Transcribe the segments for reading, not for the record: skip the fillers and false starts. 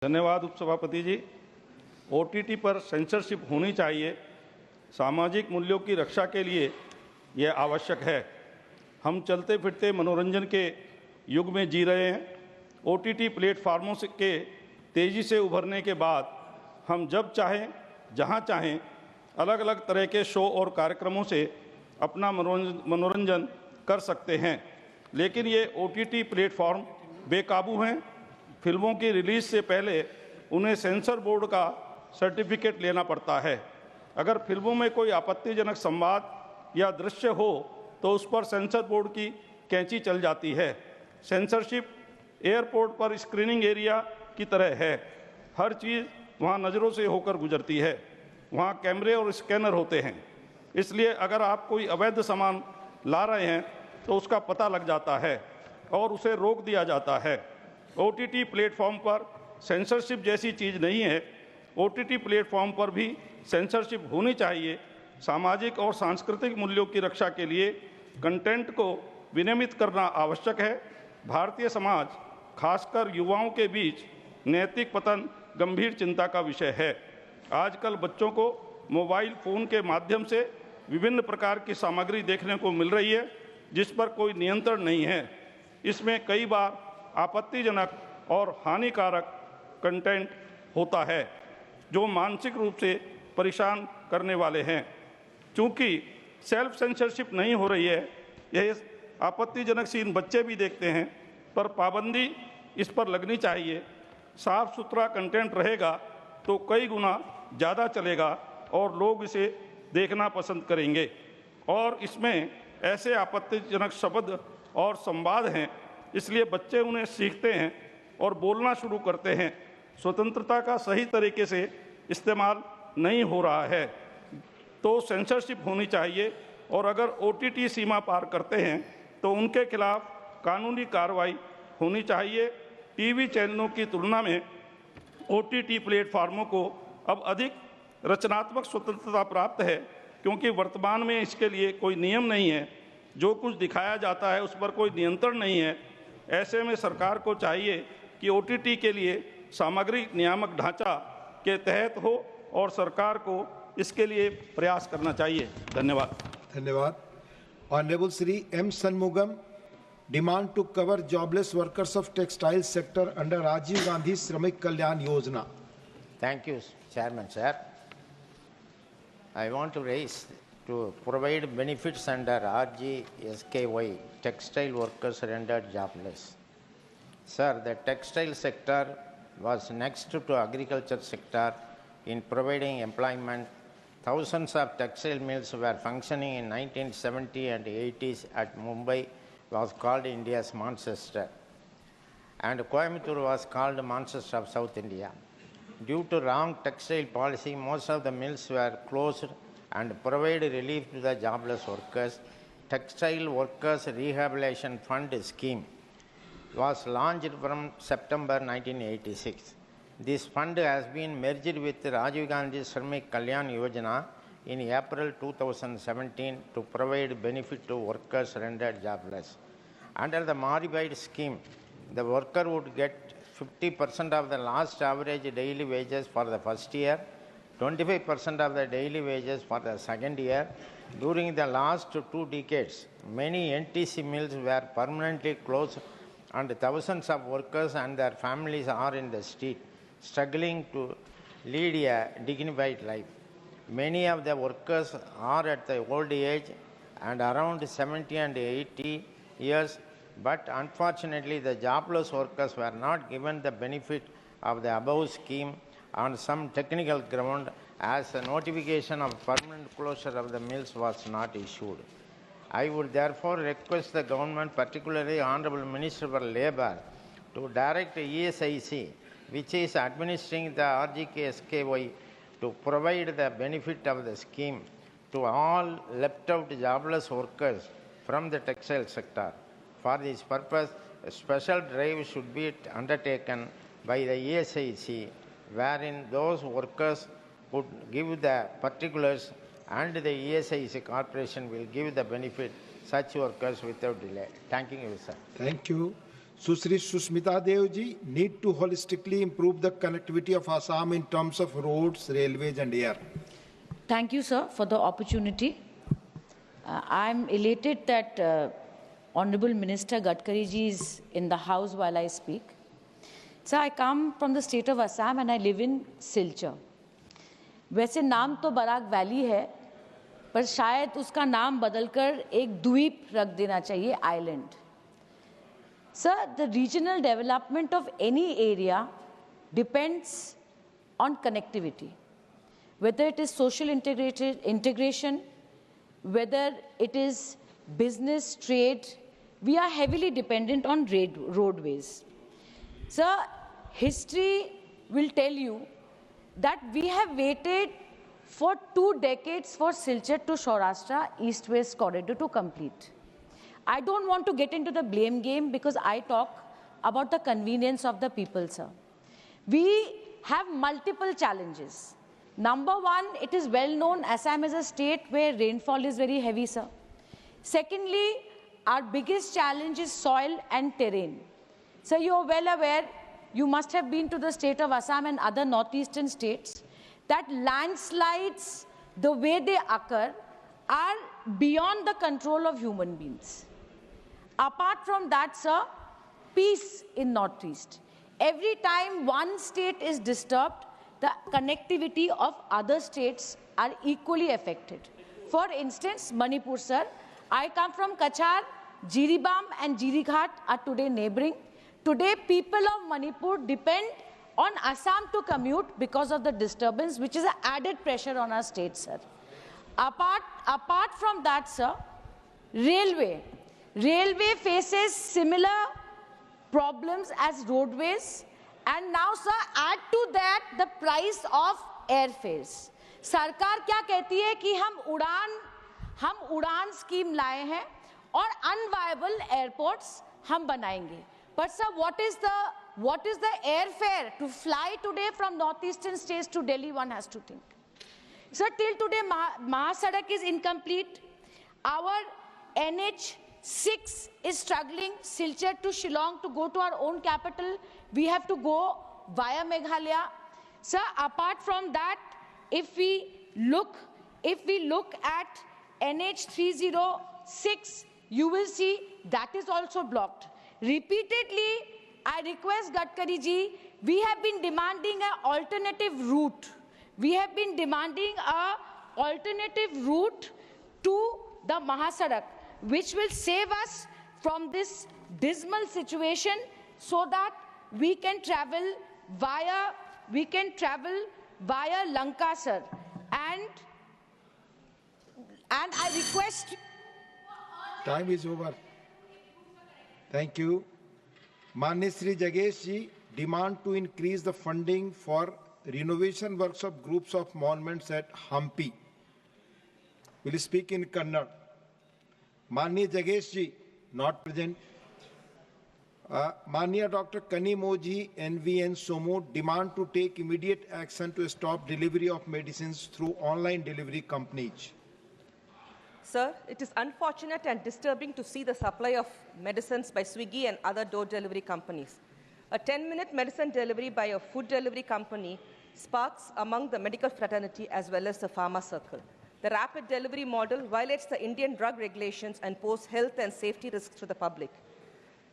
धन्यवाद उपसभापति जी। ओटीटी पर सेंसरशिप होनी चाहिए। सामाजिक मूल्यों की रक्षा के लिए यह आवश्यक है। हम चलते फिरते मनोरंजन के युग में जी रहे हैं। ओटीटी प्लेटफार्मों के तेज़ी से उभरने के बाद हम जब चाहें जहां चाहें अलग अलग तरह के शो और कार्यक्रमों से अपना मनोरंजन कर सकते हैं। लेकिन ये ओटीटी प्लेटफॉर्म बेकाबू हैं। फिल्मों की रिलीज़ से पहले उन्हें सेंसर बोर्ड का सर्टिफिकेट लेना पड़ता है। अगर फिल्मों में कोई आपत्तिजनक संवाद या दृश्य हो तो उस पर सेंसर बोर्ड की कैंची चल जाती है। सेंसरशिप एयरपोर्ट पर स्क्रीनिंग एरिया की तरह है। हर चीज़ वहाँ नज़रों से होकर गुजरती है। वहाँ कैमरे और स्कैनर होते हैं। इसलिए अगर आप कोई अवैध सामान ला रहे हैं तो उसका पता लग जाता है और उसे रोक दिया जाता है। ओटीटी प्लेटफॉर्म पर सेंसरशिप जैसी चीज़ नहीं है। ओटीटी प्लेटफॉर्म पर भी सेंसरशिप होनी चाहिए। सामाजिक और सांस्कृतिक मूल्यों की रक्षा के लिए कंटेंट को विनियमित करना आवश्यक है। भारतीय समाज, खासकर युवाओं के बीच नैतिक पतन गंभीर चिंता का विषय है। आजकल बच्चों को मोबाइल फ़ोन के माध्यम से विभिन्न प्रकार की सामग्री देखने को मिल रही है जिस पर कोई नियंत्रण नहीं है। इसमें कई बार आपत्तिजनक और हानिकारक कंटेंट होता है जो मानसिक रूप से परेशान करने वाले हैं। चूँकि सेल्फ सेंसरशिप नहीं हो रही है, यह आपत्तिजनक सीन बच्चे भी देखते हैं, पर पाबंदी इस पर लगनी चाहिए। साफ सुथरा कंटेंट रहेगा तो कई गुना ज़्यादा चलेगा और लोग इसे देखना पसंद करेंगे। और इसमें ऐसे आपत्तिजनक शब्द और संवाद हैं, इसलिए बच्चे उन्हें सीखते हैं और बोलना शुरू करते हैं। स्वतंत्रता का सही तरीके से इस्तेमाल नहीं हो रहा है तो सेंसरशिप होनी चाहिए और अगर ओटीटी सीमा पार करते हैं तो उनके खिलाफ कानूनी कार्रवाई होनी चाहिए। टीवी चैनलों की तुलना में ओटीटी प्लेटफार्मों को अब अधिक रचनात्मक स्वतंत्रता प्राप्त है क्योंकि वर्तमान में इसके लिए कोई नियम नहीं है। जो कुछ दिखाया जाता है उस पर कोई नियंत्रण नहीं है। ऐसे में सरकार को चाहिए कि ओटीटी के लिए सामग्री नियामक ढांचा के तहत हो और सरकार को इसके लिए प्रयास करना चाहिए। धन्यवाद। धन्यवाद। Honourable Shri M Shanmugam, demand to cover jobless workers of textile sector under Rajiv Gandhi Shramik Kalyan योजना। Thank you, Chairman, sir. I want to raise to provide benefits under RGSKY, textile workers rendered jobless. Sir, the textile sector was next to agriculture sector in providing employment. Thousands of textile mills were functioning in 1970 and 80s at Mumbai was called India's Manchester, and Coimbatore was called Manchester of South India. Due to wrong textile policy, most of the mills were closed and provided relief to the jobless workers. Textile Workers Rehabilitation Fund scheme was launched from September 1986. This fund has been merged with Rajiv Gandhi Shramik Kalyan Yojana in April 2017 to provide benefit to workers rendered jobless. Under the modified scheme, the worker would get 50% of the last average daily wages for the first year, 25% of the daily wages for the second year. During the last 2 decades, many NTC mills were permanently closed and thousands of workers and their families are in the street, struggling to lead a dignified life. Many of the workers are at the old age and around 70 and 80 years, but unfortunately the jobless workers were not given the benefit of the above scheme on some technical ground, as a notification of permanent closure of the mills was not issued. I would therefore request the government, particularly Honorable Minister for Labour, to direct ESIC, which is administering the RGKSKY, to provide the benefit of the scheme to all left out jobless workers from the textile sector. For this purpose, a special drive should be undertaken by the ESIC, wherein those workers would give the particulars and the ESIC corporation will give the benefit such workers without delay. Thank you, sir. Thank you. Susri Susmita Devji, need to holistically improve the connectivity of Assam in terms of roads, railways and air. Thank you, sir, for the opportunity. I'm elated that Honorable Minister Gadkari ji is in the house while I speak. Sir, I come from the state of Assam and I live in Silchar. वैसे नाम तो Barack valley है, पर शायद उसका नाम बदलकर एक द्वीप रख देना चाहिए, island. Sir, the regional development of any area depends on connectivity. Whether it is social integration, whether it is business, trade, we are heavily dependent on roadways. Sir, history will tell you that we have waited for 2 decades for Silchar to Saurashtra East-West corridor to complete. I don't want to get into the blame game because I talk about the convenience of the people, sir. We have multiple challenges. Number one, it is well known Assam is a state where rainfall is very heavy, sir. Secondly, our biggest challenge is soil and terrain. So you are well aware, you must have been to the state of Assam and other northeastern states, that landslides, the way they occur, are beyond the control of human beings. Apart from that, sir, peace in Northeast. Every time one state is disturbed, the connectivity of other states are equally affected. For instance, Manipur, sir, I come from Kachar, Jiribam and Jirighat are today neighboring. Today, people of Manipur depend on Assam to commute because of the disturbance, which is an added pressure on our state, sir. Apart from that, sir, railway. Railway faces similar problems as roadways, and now, sir, add to that the price of airfares. सरकार क्या कहती है कि हम उड़ान scheme लाए हैं और unviable airports हम बनाएंगे. But sir, what is the airfare to fly today from northeastern states to Delhi? One has to think. Sir, till today, Mahasadak is incomplete. Our NH6 is struggling, Silchar to Shillong, to go to our own capital. We have to go via Meghalaya. Sir, apart from that, if we look at NH306, you will see that is also blocked. Repeatedly, I request Gadkari ji, we have been demanding an alternative route. We have been demanding an alternative route to the Mahasadak, which will save us from this dismal situation so that we can travel via Lanka, sir. And I request... Time is over. Thank you. Manya Shri Jagesh ji, demand to increase the funding for renovation works of groups of monuments at Hampi. Will speak in Kannada. Manya Jagesh ji, not present. Manya Dr. Kanimoji NVN Somo, demand to take immediate action to stop delivery of medicines through online delivery companies. Sir, it is unfortunate and disturbing to see the supply of medicines by Swiggy and other door delivery companies. A 10-minute medicine delivery by a food delivery company sparks among the medical fraternity as well as the pharma circle. The rapid delivery model violates the Indian drug regulations and poses health and safety risks to the public.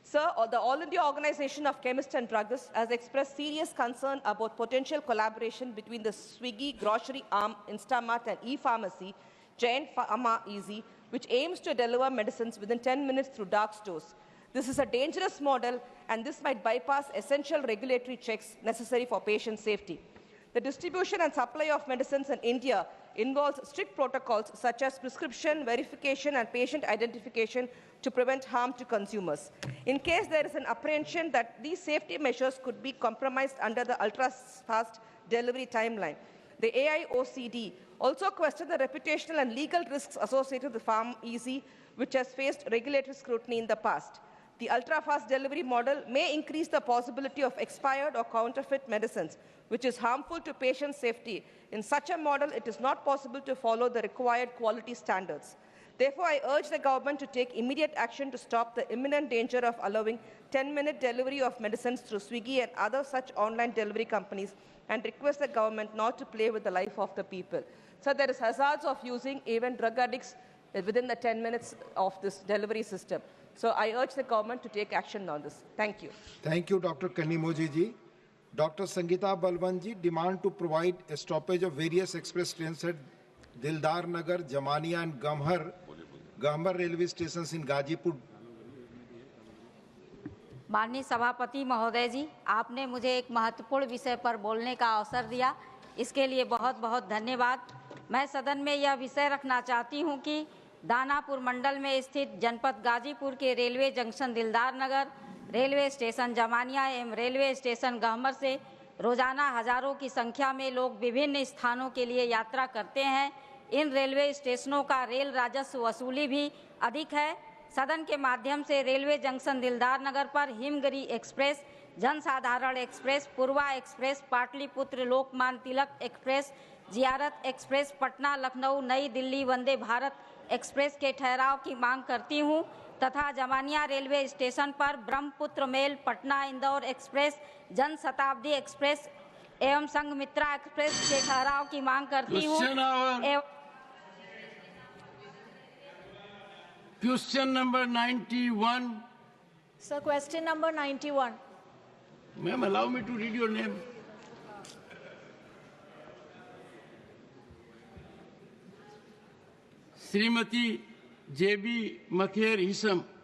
Sir, the All India Organization of Chemists and Druggists has expressed serious concern about potential collaboration between the Swiggy grocery arm, Instamart and e-pharmacy, Giant Pharma Easy, which aims to deliver medicines within 10 minutes through dark stores. This is a dangerous model, and this might bypass essential regulatory checks necessary for patient safety. The distribution and supply of medicines in India involves strict protocols such as prescription, verification, and patient identification to prevent harm to consumers. In case there is an apprehension that these safety measures could be compromised under the ultra-fast delivery timeline, the AIOCD also questioned the reputational and legal risks associated with Pharm Easy, which has faced regulatory scrutiny in the past. The ultra-fast delivery model may increase the possibility of expired or counterfeit medicines, which is harmful to patient safety. In such a model, it is not possible to follow the required quality standards. Therefore, I urge the government to take immediate action to stop the imminent danger of allowing 10-minute delivery of medicines through Swiggy and other such online delivery companies, and request the government not to play with the life of the people. So there is hazards of using even drug addicts within the 10 minutes of this delivery system. So I urge the government to take action on this. Thank you. Thank you, Dr. Kanimoji ji. Dr. Sangeeta Balwant ji demand to provide a stoppage of various express trains at Dildar Nagar, Jamania and Gamhar railway stations in Gazipur. माननीय सभापति महोदय जी, आपने मुझे एक महत्वपूर्ण विषय पर बोलने का अवसर दिया, इसके लिए बहुत बहुत धन्यवाद। मैं सदन में यह विषय रखना चाहती हूं कि दानापुर मंडल में स्थित जनपद गाजीपुर के रेलवे जंक्शन दिलदार नगर, रेलवे स्टेशन जमानिया एवं रेलवे स्टेशन गहमर से रोजाना हजारों की संख्या में लोग विभिन्न स्थानों के लिए यात्रा करते हैं। इन रेलवे स्टेशनों का रेल राजस्व वसूली भी अधिक है। सदन के माध्यम से रेलवे जंक्शन दिलदार नगर पर हिमगिरी एक्सप्रेस, जनसाधारण एक्सप्रेस, पूर्वा एक्सप्रेस, पाटलिपुत्र लोकमान्य तिलक एक्सप्रेस, जियारत एक्सप्रेस, पटना लखनऊ नई दिल्ली वंदे भारत एक्सप्रेस के ठहराव की मांग करती हूं तथा जमानिया रेलवे स्टेशन पर Brahmaputra mail, Patna Indore express, Jan Shatabdi express एवं संघमित्रा एक्सप्रेस के ठहराव की मांग करती हूं। Question number 91. Sir, question number 91. Ma'am, allow me to read your name. Srimati J.B. Mather Hisam.